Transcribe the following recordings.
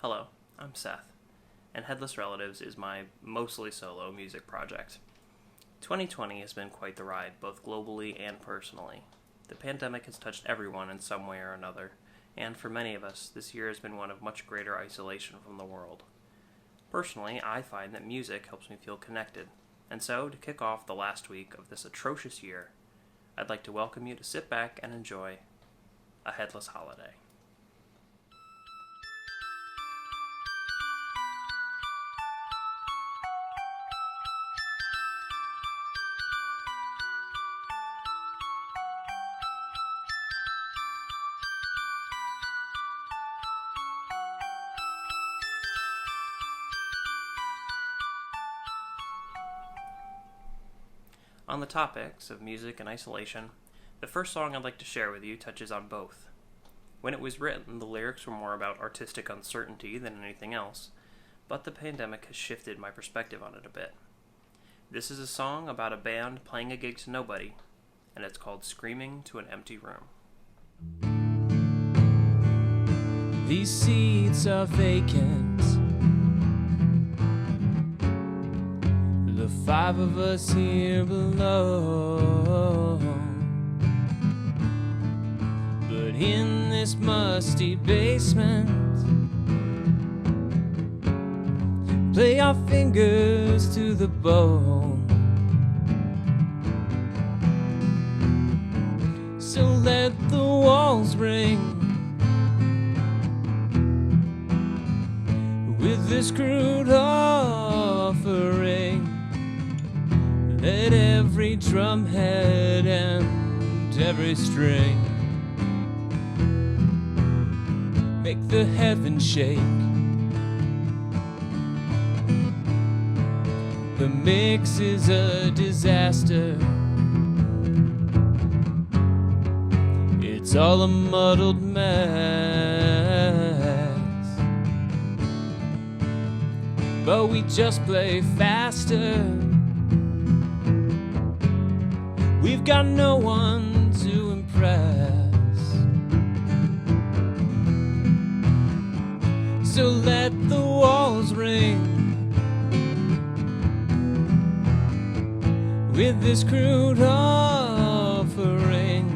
Hello, I'm Seth, and Headless Relatives is my mostly solo music project. 2020 has been quite the ride, both globally and personally. The pandemic has touched everyone in some way or another, and for many of us, this year has been one of much greater isolation from the world. Personally, I find that music helps me feel connected, and so, to kick off the last week of this atrocious year, I'd like to welcome you to sit back and enjoy a Headless Holiday. On the topics of music and isolation, the first song I'd like to share with you touches on both. When it was written, the lyrics were more about artistic uncertainty than anything else, but the pandemic has shifted my perspective on it a bit. This is a song about a band playing a gig to nobody, and it's called Screaming to an Empty Room. These seats are vacant. The five of us here below, but in this musty basement, play our fingers to the bone. So let the walls ring with this crude offering. Let every drum head and every string make the heavens shake. The mix is a disaster. It's all a muddled mess, but we just play faster. We've got no one to impress, so let the walls ring with this crude offering.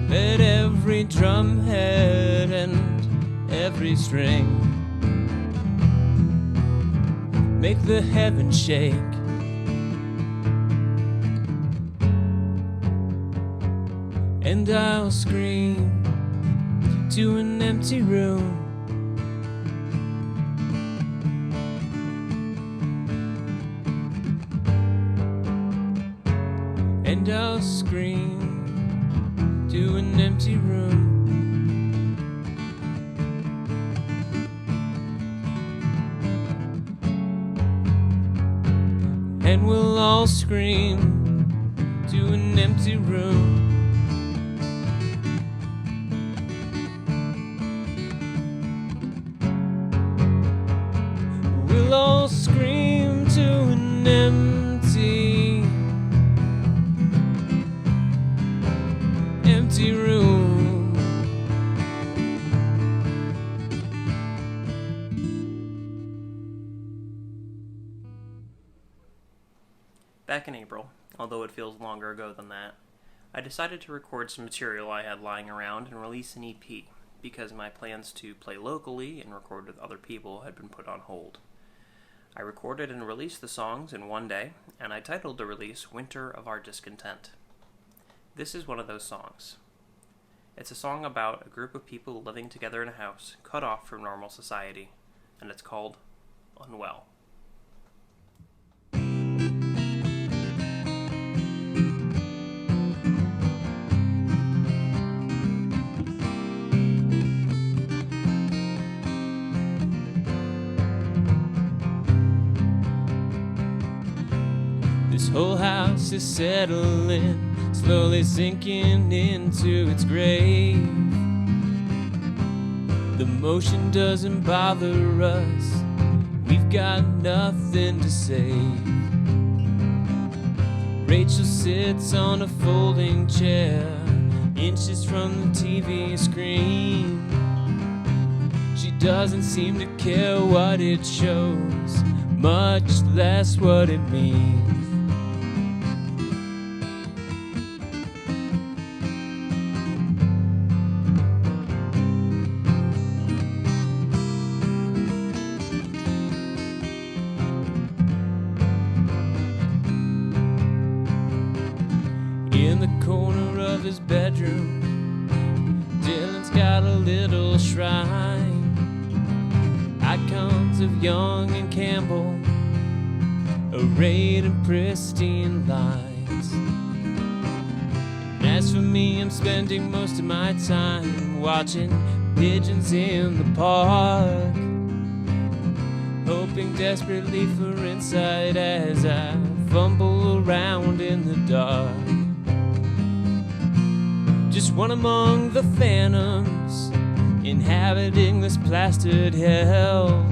Let every drum head and every string make the heavens shake. And I'll scream to an empty room. And I'll scream to an empty room. And we'll all scream to an empty room. We'll all scream to an empty room. Back in April, although it feels longer ago than that, I decided to record some material I had lying around and release an EP, because my plans to play locally and record with other people had been put on hold. I recorded and released the songs in one day, and I titled the release Winter of Our Discontent. This is one of those songs. It's a song about a group of people living together in a house, cut off from normal society, and it's called Unwell. This whole house is settling, slowly sinking into its grave. The motion doesn't bother us, we've got nothing to say. Rachel sits on a folding chair, inches from the TV screen. She doesn't seem to care what it shows, much less what it means. In the corner of his bedroom, Dylan's got a little shrine, icons of Young and Campbell arrayed in pristine lines. And as for me, I'm spending most of my time watching pigeons in the park, hoping desperately for insight as I fumble around in the dark. Just one among the phantoms inhabiting this plastered hell.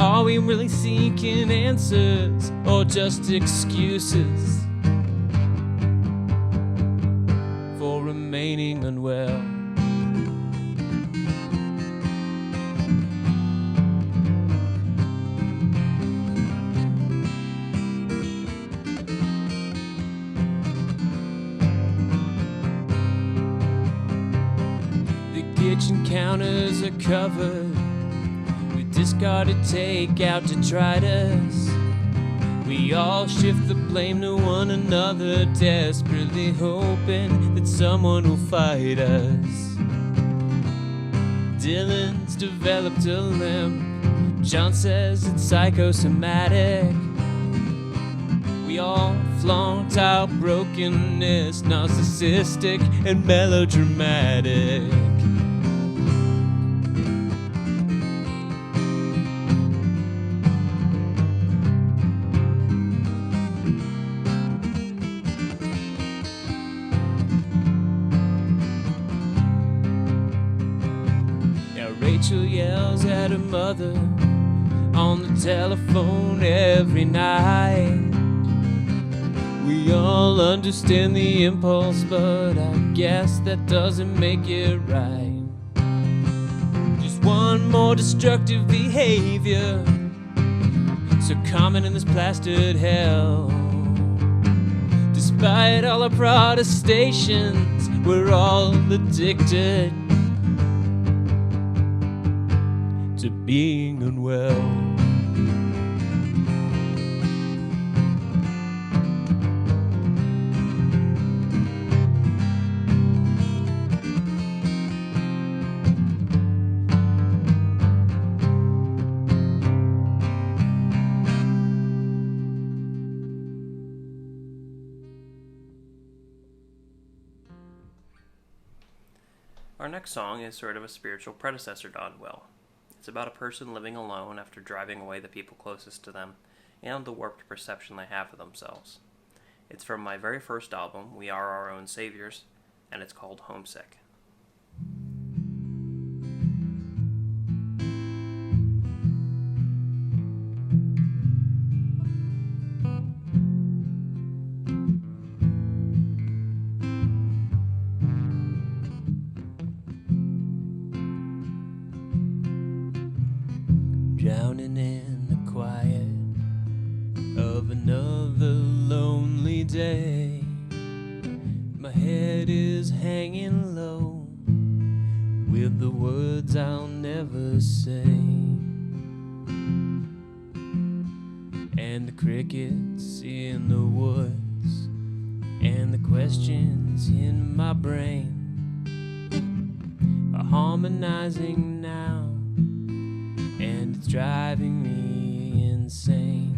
Are we really seeking answers or just excuses for remaining unwell? Kitchen counters are covered with discarded takeout detritus. We all shift the blame to one another, desperately hoping that someone will fight us. Dylan's developed a limp. John says it's psychosomatic. We all flaunt our brokenness, narcissistic and melodramatic. Rachel yells at her mother on the telephone every night. We all understand the impulse, but I guess that doesn't make it right. Just one more destructive behavior, so common in this plastered hell. Despite all our protestations, we're all addicted to being unwell. Our next song is sort of a spiritual predecessor to Unwell. It's about a person living alone after driving away the people closest to them and the warped perception they have of themselves. It's from my very first album, We Are Our Own Saviors, and it's called Homesick. Drowning in the quiet of another lonely day, my head is hanging low with the words I'll never say, and the crickets in the woods and the questions in my brain are harmonizing now, and it's driving me insane.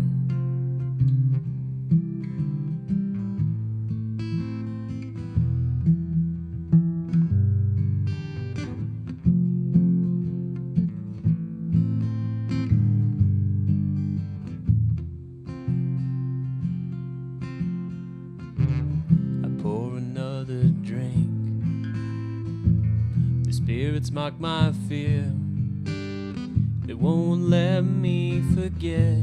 I pour another drink. The spirits mock my fear. It won't let me forget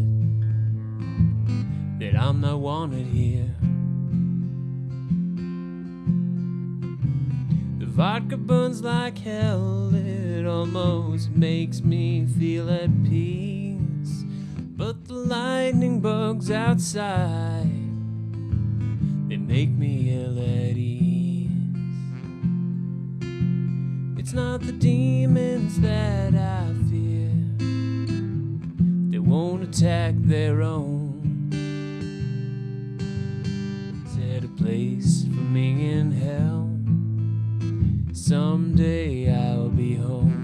that I'm not wanted here. The vodka burns like hell, it almost makes me feel at peace. But the lightning bugs outside, they make me ill at ease. It's not the demons that I fear, they won't attack their own. Set a place for me in hell, someday I'll be home.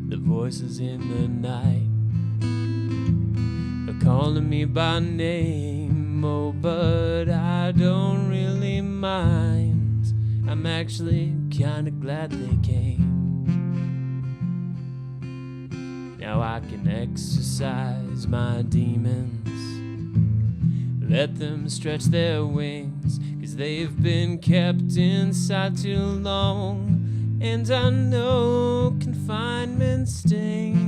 The voices in the night are calling me by name, oh, but I don't really mind. I'm actually kinda glad they came. Now I can exercise my demons, let them stretch their wings, 'cause they've been kept inside too long. And I know confinement stings.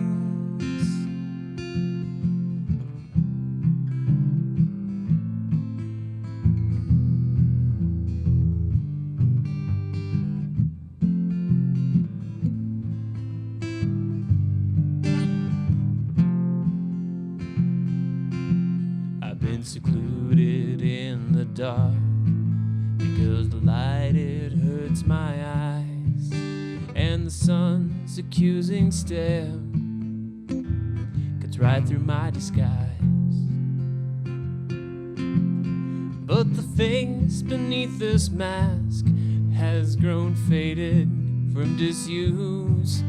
I've been secluded in the dark because the light, it hurts my eyes. And the sun's accusing stare cuts right through my disguise. But the face beneath this mask has grown faded from disuse,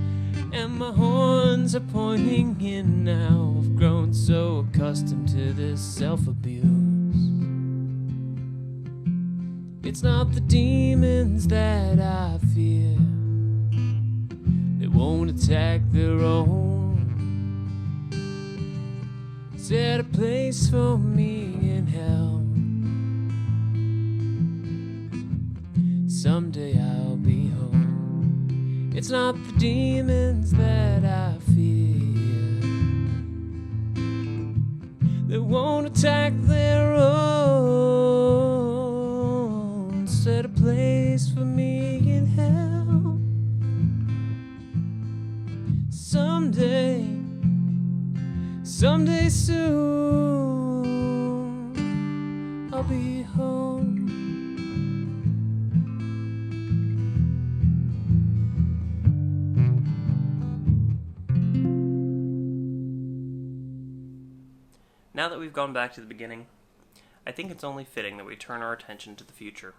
and my horns are pointing in now. I've grown so accustomed to this self-abuse. It's not the demons that I fear, they won't attack their own. Set a place for me in hell, someday I'll be home. It's not the demons that I fear, they won't attack their own. Set a place for me in hell, someday, someday soon, I'll be home. Now that we've gone back to the beginning, I think it's only fitting that we turn our attention to the future.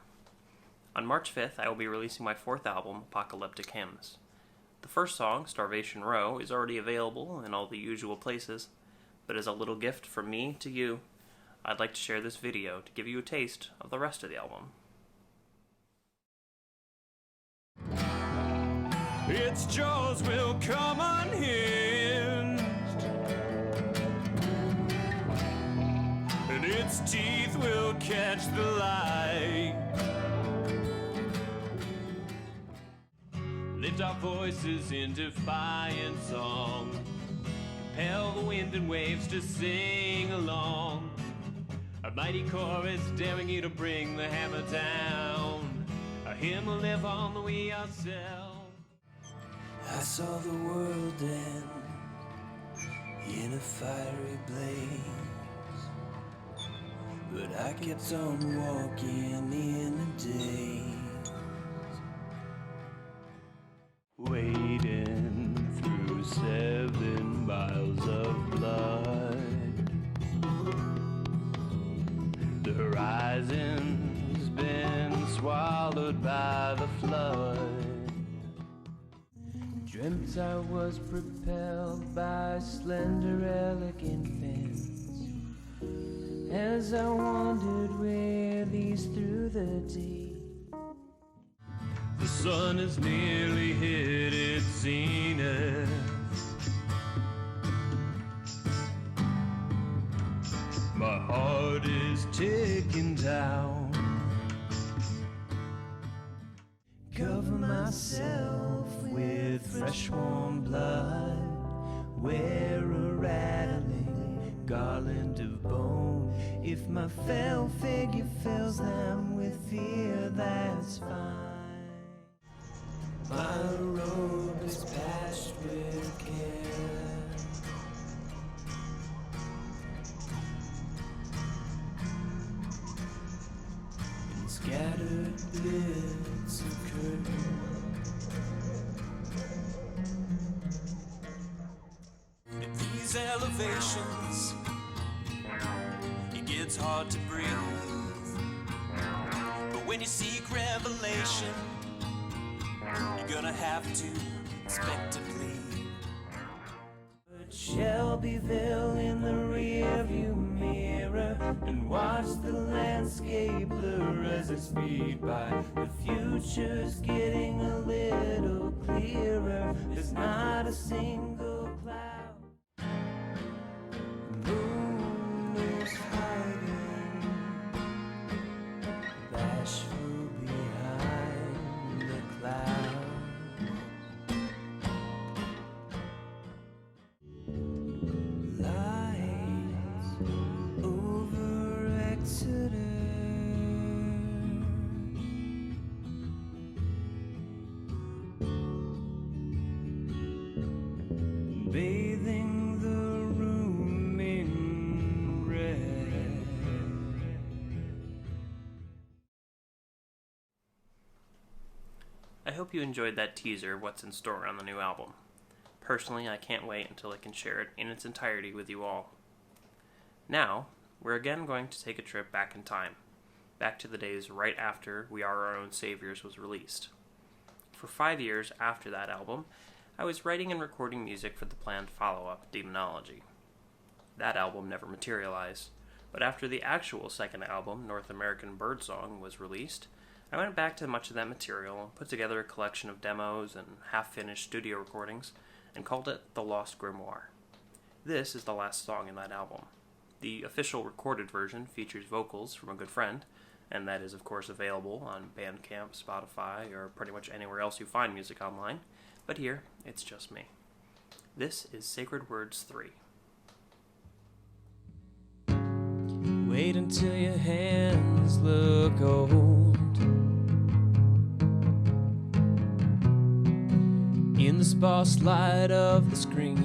On March 5th, I will be releasing my 4th album, Apocalyptic Hymns. The first song, Starvation Row, is already available in all the usual places, but as a little gift from me to you, I'd like to share this video to give you a taste of the rest of the album. Its jaws will come unhinged, and its teeth will catch the light. Lift our voices in defiant song, compel the wind and waves to sing along. A mighty chorus daring you to bring the hammer down. A hymn will live on the we ourselves. I saw the world end in a fiery blaze, but I kept on walking in the day. Wading through 7 miles of blood, the horizon's been swallowed by the flood. Dreamt I was propelled by slender, elegant fins, as I wandered wearily through the deep. The sun has nearly hit its zenith, my heart is ticking down. Cover myself with flesh-warm blood. Wear a rattling garland of bone. If my fell figure fills them with fear, that's fine. My robe is patched with care. And scattered bits of curtain. At these elevations, it gets hard to breathe. But when you seek revelation, you're gonna have to expect to bleed. Shelbyville in the rearview mirror, and watch the landscape blur as I speed by. The future's getting a little clearer. There's not a single cloud. The moon is hiding, bashful behind the clouds. Lights over Exeter, bathing the room in red. I hope you enjoyed that teaser of what's in store on the new album. Personally, I can't wait until I can share it in its entirety with you all. Now, we're again going to take a trip back in time, back to the days right after We Are Our Own Saviors was released. For 5 years after that album, I was writing and recording music for the planned follow-up, Demonology. That album never materialized, but after the actual second album, North American Birdsong, was released, I went back to much of that material and put together a collection of demos and half-finished studio recordings and called it The Lost Grimoire. This is the last song in that album. The official recorded version features vocals from a good friend, and that is of course available on Bandcamp, Spotify, or pretty much anywhere else you find music online, but here, it's just me. This is Sacred Words 3. Wait until your hands look old. In the sparse light of the screen,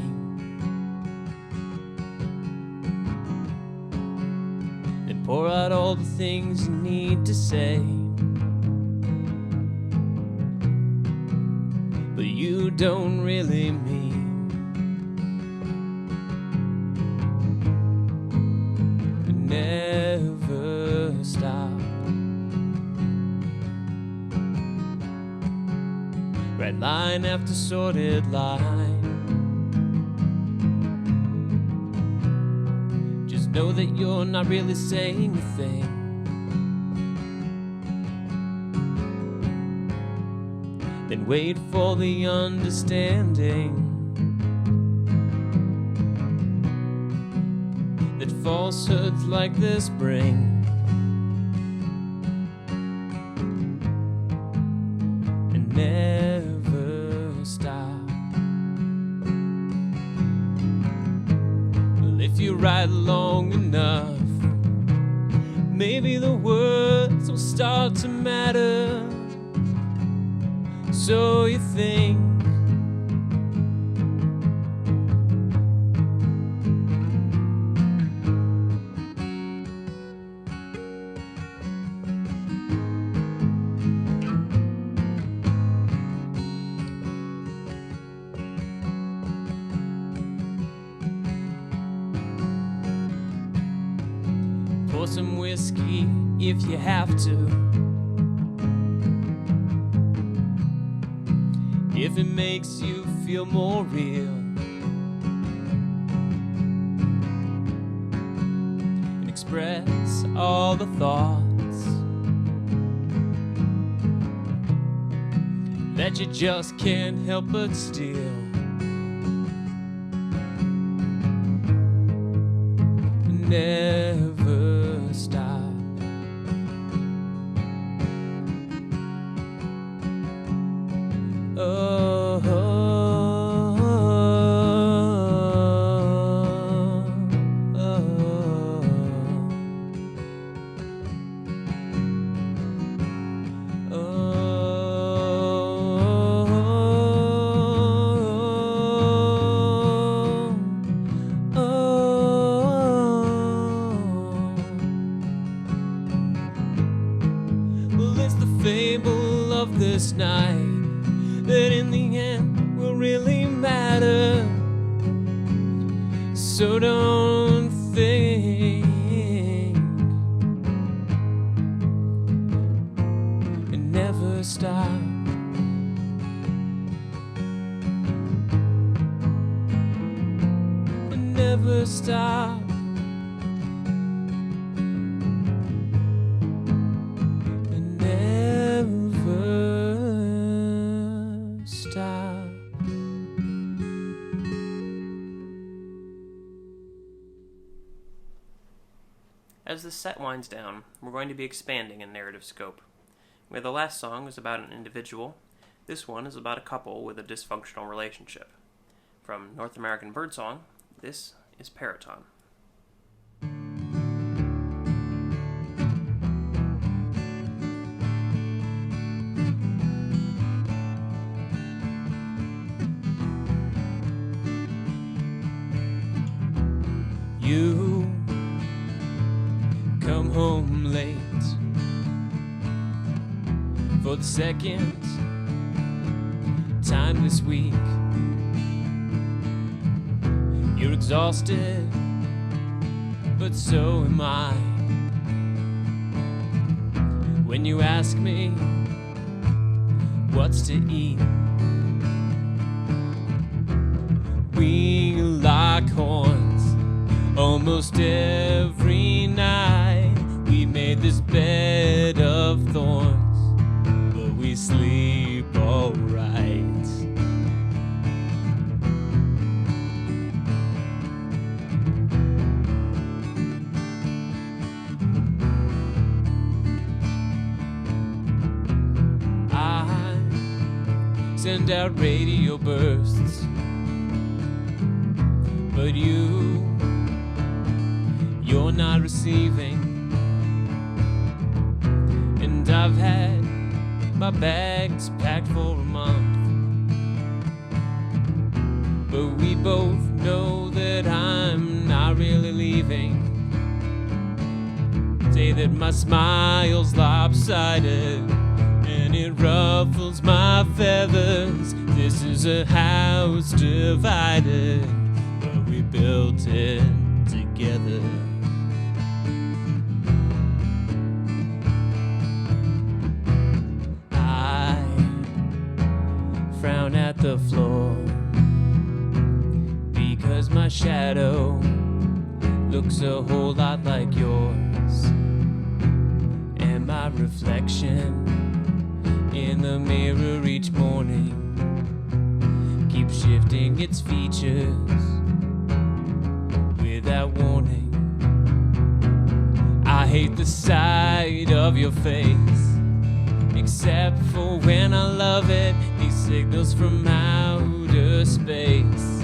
then pour out all the things you need to say, but you don't really mean. Never stop. Red line after sorted line. Just know that you're not really saying a thing. Then wait for the understanding that falsehoods like this bring. And never stop. Well, if you write long enough, maybe the words will start to matter. So you think. Pour some whiskey if you have to, if it makes you feel more real. And express all the thoughts that you just can't help but steal. Never stop. Oh, oh, in the end will really matter. So don't think and never stop. And never stop. And never stop. As the set winds down, we're going to be expanding in narrative scope. Where the last song was about an individual, this one is about a couple with a dysfunctional relationship. From North American Birdsong, this is Paraton. You come home late for the second time this week. You're exhausted, but so am I. When you ask me what's to eat, we lock horns almost every night. We made this bed of thorns, but we sleep alright. I send out radio bursts, but you're not receiving. And I've had my bags packed for a month, but we both know that I'm not really leaving. Say that my smile's lopsided and it ruffles my feathers. This is a house divided, but we built it together. I frown at the floor because my shadow looks a whole lot like yours, and my reflection in the mirror each morning keeps shifting its features without warning. I hate the sight of your face, except for when I love it. These signals from outer space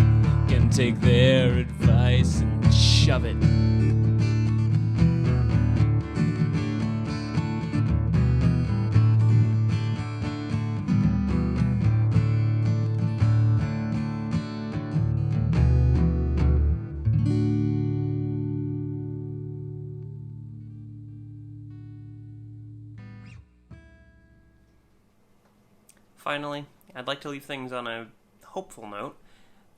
can take their advice and shove it. Finally, I'd like to leave things on a hopeful note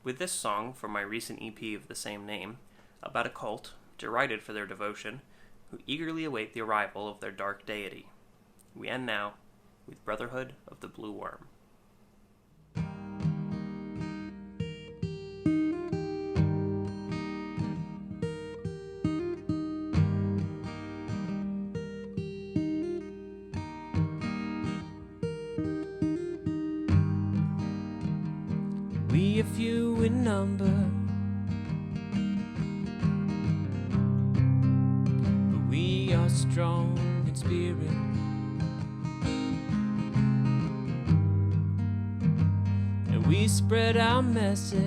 with this song from my recent EP of the same name, about a cult, derided for their devotion, who eagerly await the arrival of their dark deity. We end now with Brotherhood of the Blue Worm. We are few in number, but we are strong in spirit. And we spread our message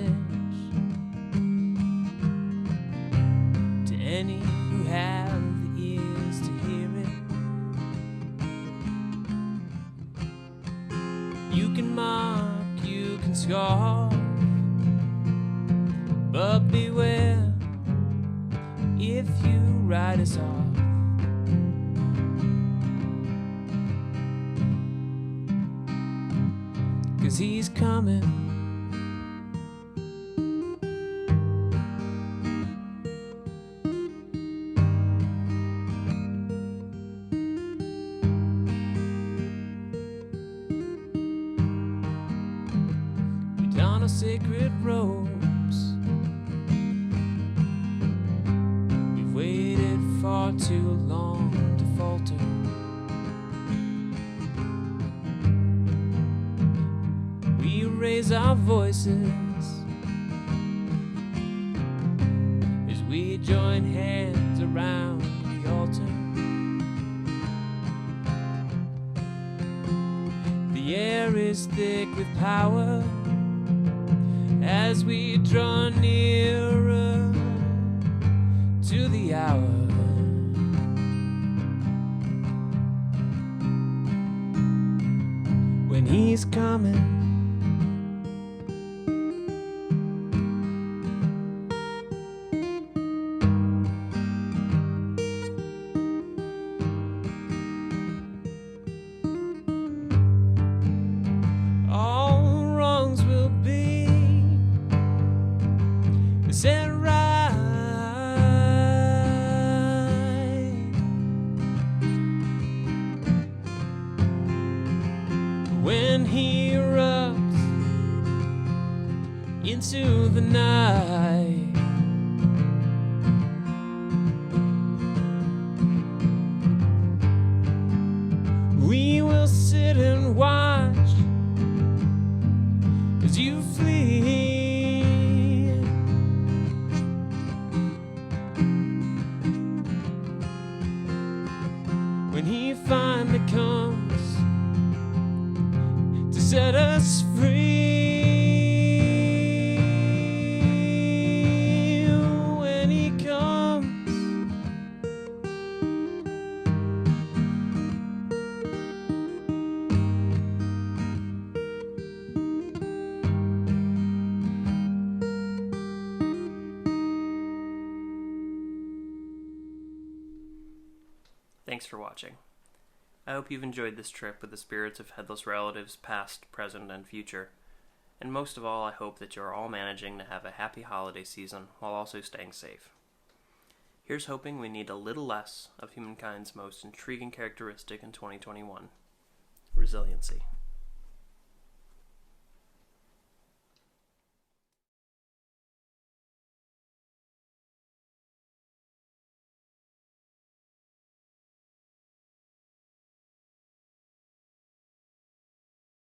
to any who have the ears to hear it. You can mock, you can scoff, but beware if you write us off. 'Cause he's coming. We don our sacred robes. We've waited far too long to falter. We raise our voices as we join hands around the altar. The air is thick with power as we draw nearer to the hour. When he's coming. All wrongs will be set right when he erupts into the night. We will sit and watch as you flee. When he finally comes to set us free. When he comes. Thanks for watching. I hope you've enjoyed this trip with the spirits of Headless Relatives past, present, and future. And most of all, I hope that you're all managing to have a happy holiday season while also staying safe. Here's hoping we need a little less of humankind's most intriguing characteristic in 2021: resiliency.